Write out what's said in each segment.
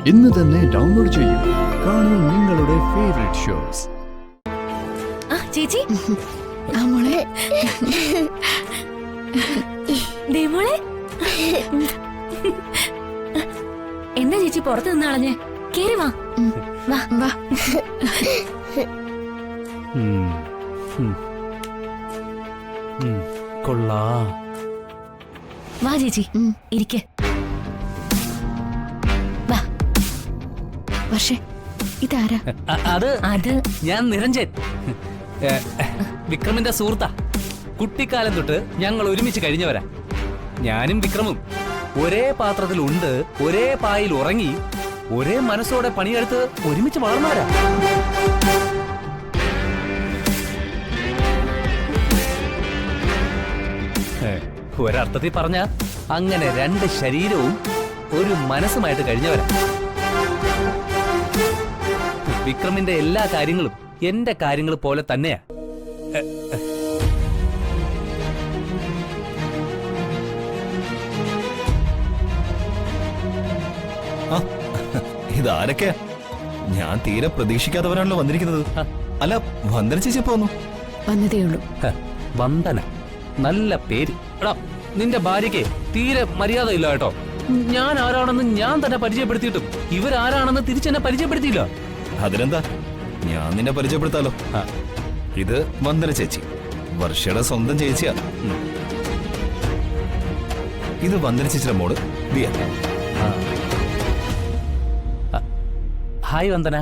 ഇന്ന് തന്നെ ഡൗൺലോഡ് ചെയ്യൂ. കാണൂ നിങ്ങളുടെ ഫേവറേറ്റ് ഷോസ്. ചേച്ചി മോളെ മോളെ എന്താ ചേച്ചി പുറത്ത് നിന്നാളഞ്ഞ് കേറി വാ വാ വാ. കൊള്ളാ. വാ ചേച്ചി ഇരിക്ക. വാ. വർഷേ ഇതാരാ? അത് ഞാൻ നിരഞ്ജൻ, വിക്രമിന്റെ സുഹൃത്താ. കുട്ടിക്കാലം തൊട്ട് ഞങ്ങൾ ഒരുമിച്ച് കഴിഞ്ഞവരാ. ഞാനും വിക്രമും ഒരേ പാത്രത്തിൽ ഉണ്ട്, ഒരേ പായിൽ ഉറങ്ങി, ഒരേ മനസ്സോടെ പണിയെടുത്ത് ഒരുമിച്ച് വളർന്നവരാ. ഒരർത്ഥത്തിൽ പറഞ്ഞ അങ്ങനെ രണ്ട് ശരീരവും ഒരു മനസ്സുമായിട്ട് കഴിഞ്ഞവരാ. വിക്രമിന്റെ എല്ലാ കാര്യങ്ങളും എന്റെ കാര്യങ്ങൾ പോലെ തന്നെയാ. ഇതാരൊക്കെയാ? ഞാൻ തീരെ പ്രതീക്ഷിക്കാത്തവരാണല്ലോ വന്നിരിക്കുന്നത്. അല്ല, വന്ദന ചേച്ചി പോന്നു? വന്നതേയുള്ളൂ. വന്ദന, നല്ല പേര്. എടാ, നിന്റെ ഭാര്യയ്ക്ക് തീരെ മര്യാദ ഇല്ല കേട്ടോ. ഞാൻ ആരാണെന്ന് ഞാൻ തന്നെ പരിചയപ്പെടുത്തിയിട്ടും ഇവരാരാണെന്ന് തിരിച്ചെന്നെ പരിചയപ്പെടുത്തിയില്ല. അതിനെന്താ, ഞാൻ നിന്നെ പരിചയപ്പെടുത്താലോ. ഇത് വന്ദന ചേച്ചി, വർഷയുടെ സ്വന്തം ചേച്ചിയാ. ഇത് വന്ദന ചേച്ചിയുടെ മോള് ദിയ. ഹായ് വന്ദന.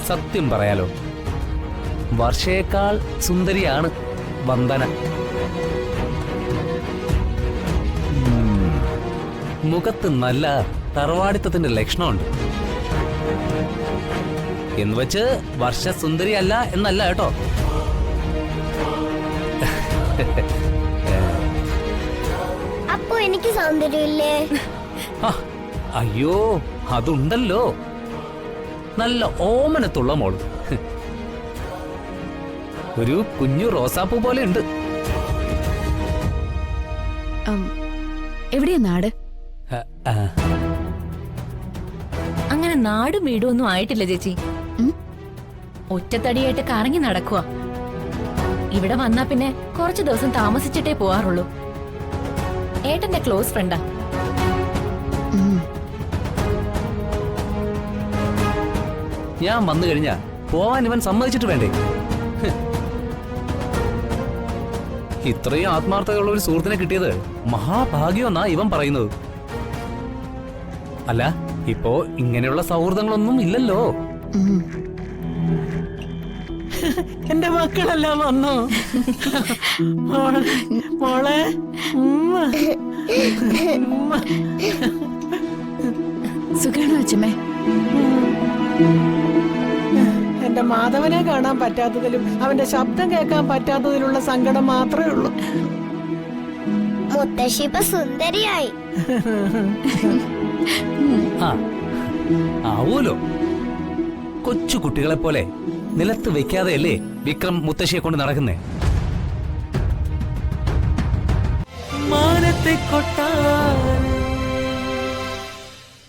സത്യം പറയാലോ, വർഷയേക്കാൾ സുന്ദരിയാണ് വന്ദന. മുഖത്ത് നല്ല തറവാടിത്തത്തിന്റെ ലക്ഷണമുണ്ട്. എന്ന് വെച്ച് വർഷ സുന്ദരിയല്ല എന്നല്ല കേട്ടോ. അപ്പൊ എനിക്ക് സൗന്ദര്യമില്ലേ? അയ്യോ, അതുണ്ടല്ലോ. നല്ല ഓമനത്തുള്ള മോള്, ഒരു കുഞ്ഞു റോസാപ്പൂ പോലെ ഉണ്ട്. എവിടെയാ നാട്? അങ്ങനെ നാടും വീടും ഒന്നും ആയിട്ടില്ല ചേച്ചി. ഒറ്റത്തടിയായിട്ട് കറങ്ങി നടക്കുക. ഇവിടെ വന്നാ പിന്നെ കുറച്ചു ദിവസം താമസിച്ചിട്ടേ പോവാറുള്ളൂ. ഏട്ടന്റെ ക്ലോസ് ഫ്രണ്ടാ. ഞാൻ വന്നു കഴിഞ്ഞാ പോവാൻ ഇവൻ സമ്മതിച്ചിട്ട് വേണ്ടേ? ഇത്രയും ആത്മാർത്ഥതയുള്ള ഒരു സുഹൃത്തിനെ കിട്ടിയത് മഹാഭാഗ്യമെന്നാ ഇവൻ പറയുന്നത്. അല്ല, ഇപ്പോ ഇങ്ങനെയുള്ള സൗഹൃദങ്ങളൊന്നും ഇല്ലല്ലോ. എന്റെ മക്കളെല്ലാം വന്നോ? മോളെ, സുഖാണോ അച്ഛമ്മേ? എന്റെ മാധവനെ കാണാൻ പറ്റാത്തതിലും അവന്റെ ശബ്ദം കേൾക്കാൻ പറ്റാത്തതിലുള്ള സങ്കടം മാത്രമേ ഉള്ളൂ. മുത്തശ്ശി ഇപ്പൊ സുന്ദരിയായി. ആവൂലോ. കൊച്ചു കുട്ടികളെ പോലെ നിലത്ത് വെക്കാതെയല്ലേ വിക്രം മുത്തശ്ശിയെ കൊണ്ട് നടക്കുന്നേ. മാനത്തെ കൊട്ടാരം